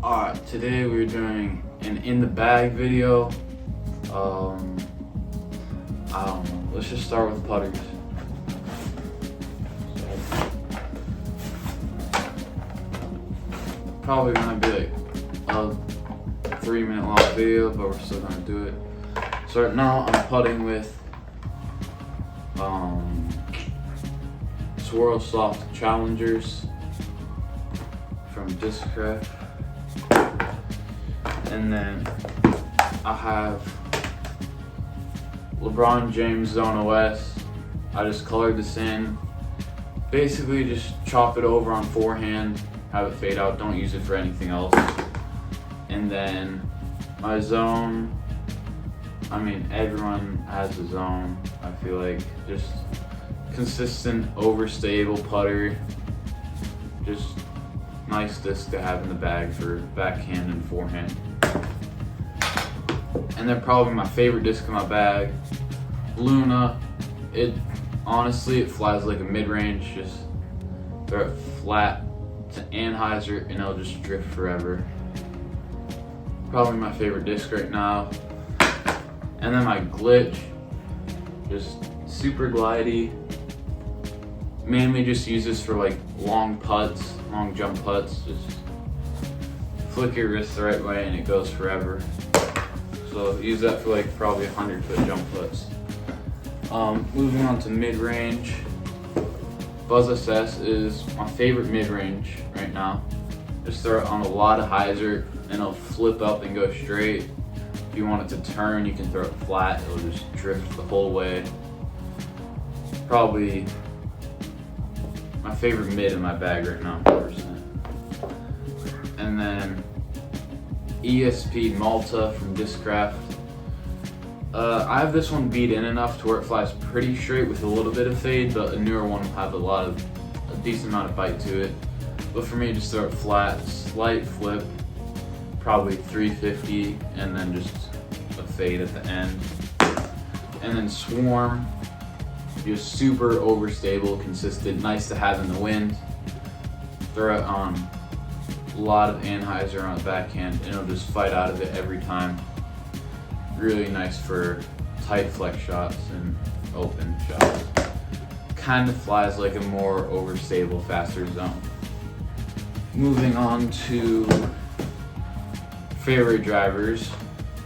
Alright, today we're doing an in the bag video. I don't know. Let's just start with putters. Probably gonna be like a 3-minute long video, but we're still gonna do it. So right now I'm putting with Swirl Soft Challengers from Discraft. And then I have LeBron James Zona West. I just colored this in. Basically just chop it over on forehand, have it fade out, don't use it for anything else. And then my zone, I mean everyone has a zone, I feel like. Just consistent, overstable putter. Just nice disc to have in the bag for backhand and forehand. And then probably my favorite disc in my bag, Luna. It flies like a mid-range. Just throw it flat to Anheuser and it'll just drift forever. Probably my favorite disc right now. And then my Glitch, just super glidey. Mainly just use this for like long putts, long jump putts. Just flick your wrist the right way and it goes forever. So use that for like probably 100-foot jump putts. Moving on to mid-range. Buzz SS is my favorite mid-range right now. Just throw it on a lot of hyzer and it'll flip up and go straight. If you want it to turn, you can throw it flat. It'll just drift the whole way. Probably my favorite mid in my bag right now, 100%. And then ESP Malta from Discraft. I have this one beat in enough to where it flies pretty straight with a little bit of fade, but a newer one will have a decent amount of bite to it. But for me, just throw it flat, slight flip, probably 350, and then just a fade at the end. And then Swarm, just super overstable, consistent, nice to have in the wind. Throw it on a lot of Anheuser on the backhand and it'll just fight out of it every time. Really nice for tight flex shots and open shots. Kind of flies like a more overstable, faster zone. Moving on to favorite drivers.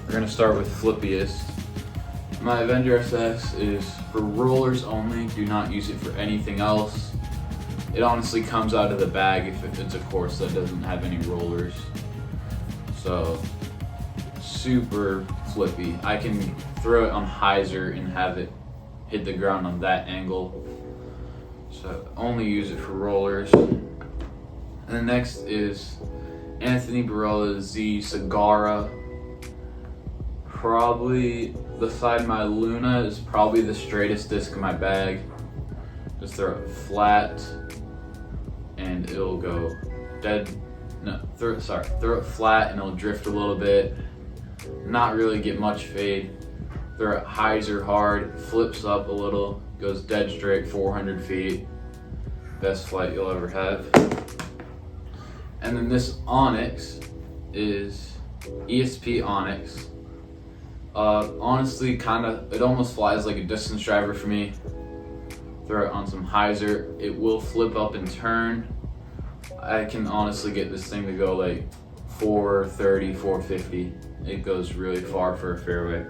We're gonna start with Flippiest. My Avenger SS is for rollers only. Do not use it for anything else. It honestly comes out of the bag if it's a course that doesn't have any rollers. So super flippy. I can throw it on hyzer and have it hit the ground on that angle. So only use it for rollers. And the next is Anthony Barella's Z Sagara. Probably beside my Luna is probably the straightest disc in my bag. Just throw it flat and it'll go dead. No, throw it flat and it'll drift a little bit. Not really get much fade. Throw it hyzer hard, flips up a little, goes dead straight 400 feet. Best flight you'll ever have. And then this Onyx is ESP Onyx. Honestly, it almost flies like a distance driver for me. Throw it on some hyzer, it will flip up and turn. I can honestly get this thing to go like 430, 450. It goes really far for a fairway.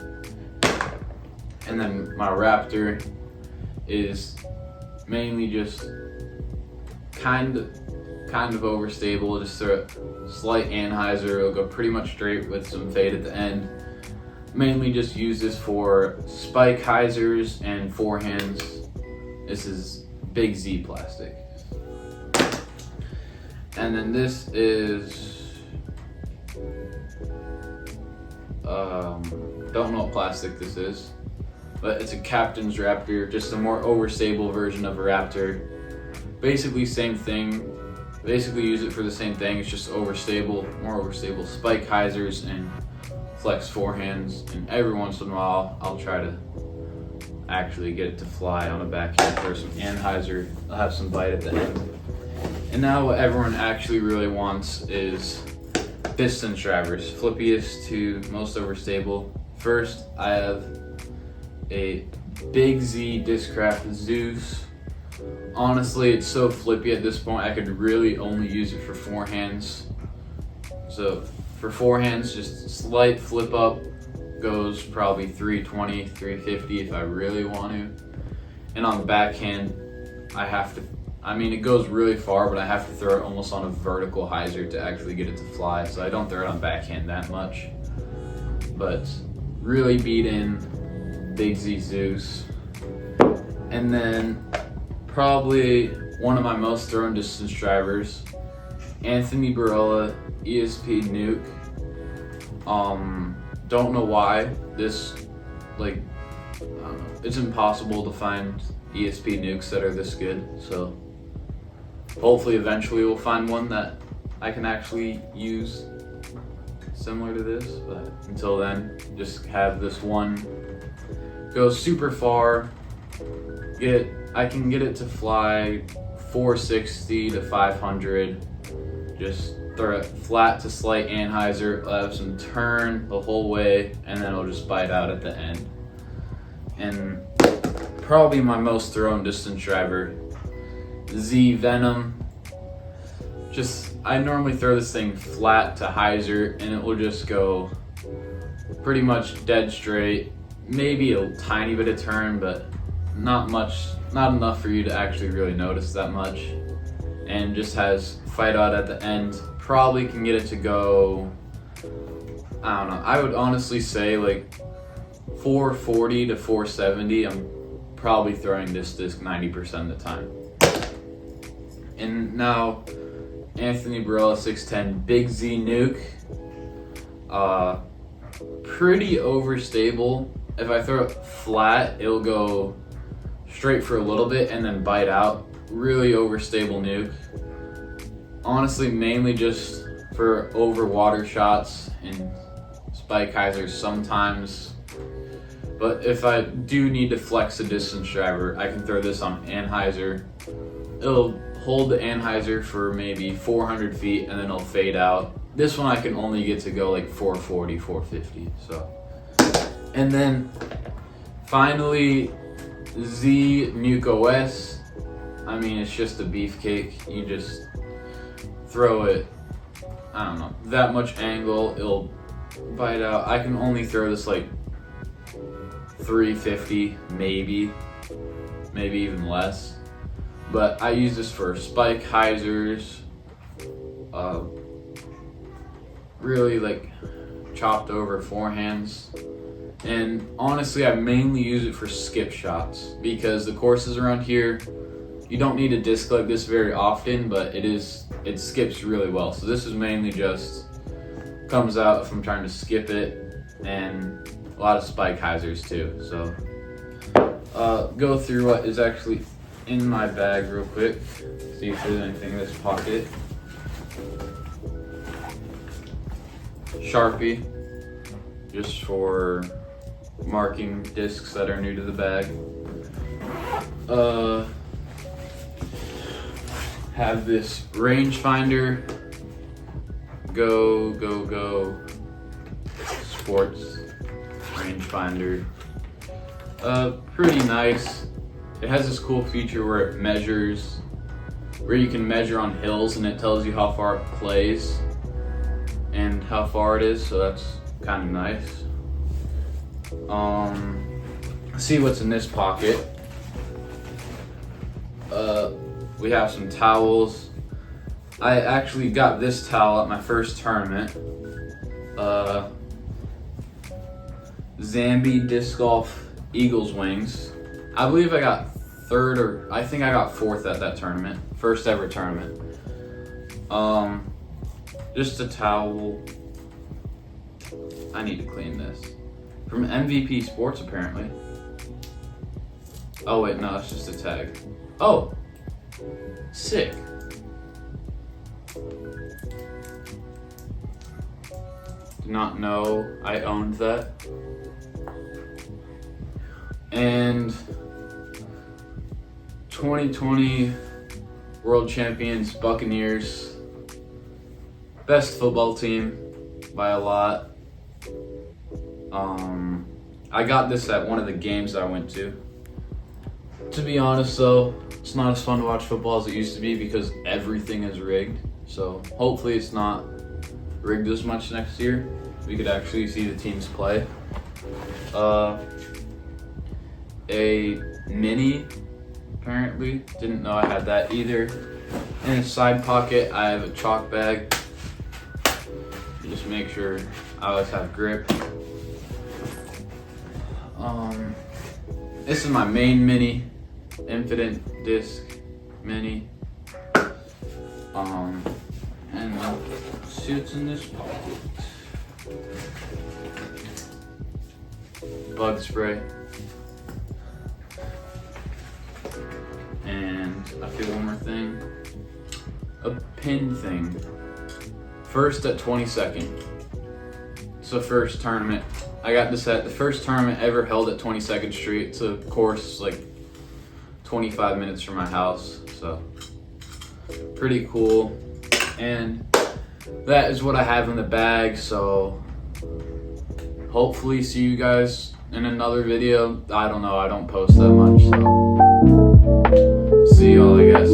And then my Raptor is mainly just kind of overstable. Just throw a slight Anheuser, it'll go pretty much straight with some fade at the end. Mainly just use this for spike hyzers and forehands. This is Big Z plastic. And then this is, don't know what plastic this is, but it's a Captain's Raptor, just a more overstable version of a Raptor. Basically same thing, basically use it for the same thing, it's just overstable, more overstable spike hyzers and flex forehands, and every once in a while I'll try to actually get it to fly on a backhand for some Anheuser. I'll have some bite at the end. And now what everyone actually really wants is distance drivers, flippiest to most overstable. First, I have a Big Z Discraft Zeus. Honestly, it's so flippy at this point, I could really only use it for forehands. So for forehands, just slight flip up, goes probably 320, 350 if I really want to. And on the backhand, it goes really far, but I have to throw it almost on a vertical hyzer to actually get it to fly. So I don't throw it on backhand that much. But really beat in Big Z Zeus. And then probably one of my most thrown distance drivers, Anthony Barella ESP Nuke. Don't know why this, I don't know. It's impossible to find ESP nukes that are this good. So hopefully eventually we'll find one that I can actually use similar to this. But until then, just have this one go super far. I can get it to fly 460 to 500. Just throw it flat to slight anhyzer, it'll have some turn the whole way, and then it'll just bite out at the end. And probably my most thrown distance driver, Z Venom. I normally throw this thing flat to hyzer, and it will just go pretty much dead straight. Maybe a tiny bit of turn, but not enough for you to actually really notice that much. And just has fight out at the end. Probably can get it to go, I don't know, I would honestly say 440 to 470. I'm probably throwing this disc 90% of the time. And now Anthony Barella 610 Big Z Nuke. Pretty overstable. If I throw it flat, it'll go straight for a little bit and then bite out. Really overstable nuke. Honestly, mainly just for over water shots and spike hyzers sometimes. But if I do need to flex a distance driver, I can throw this on anhyzer. It'll hold the anhyzer for maybe 400 feet and then it'll fade out. This one I can only get to go 440, 450. So, and then finally Z Nuke OS. It's just a beefcake. You just throw it, I don't know, that much angle, it'll bite out. I can only throw this 350, maybe even less. But I use this for spike hyzers, really chopped over forehands. And honestly, I mainly use it for skip shots because the courses around here, you don't need a disc like this very often, but it skips really well. So this is mainly just comes out if I'm trying to skip it, and a lot of spike hyzers too. So go through what is actually in my bag real quick, see if there's anything in this pocket. Sharpie, just for marking discs that are new to the bag. Have this rangefinder, go sports rangefinder. Pretty nice. It has this cool feature where it measures, where you can measure on hills and it tells you how far it plays and how far it is, so that's kind of nice. Let's see what's in this pocket. We have some towels. I actually got this towel at my first tournament. Zambi Disc Golf Eagles Wings. I believe I got third, or I think I got fourth at that tournament. First ever tournament. Just a towel. I need to clean this. From MVP Sports, apparently. Oh wait, no, it's just a tag. Oh, sick. Did not know I owned that. And 2020 World Champions Buccaneers, best football team. by a lot. I got this at one of the games I went to. To be honest though, it's not as fun to watch football as it used to be because everything is rigged. So hopefully it's not rigged as much next year. We could actually see the teams play. A mini, apparently. Didn't know I had that either. In a side pocket, I have a chalk bag. Just make sure I always have grip. This is my main mini, Infinite Disc Mini. And suits in this pocket. Bug spray. And I feel one more thing. A pin thing. First at 22nd. It's the first tournament. I got this at the first tournament ever held at 22nd Street. It's a course like 25 minutes from my house. So pretty cool. And that is what I have in the bag. So hopefully see you guys in another video. I don't know. I don't post that much. So see y'all, I guess.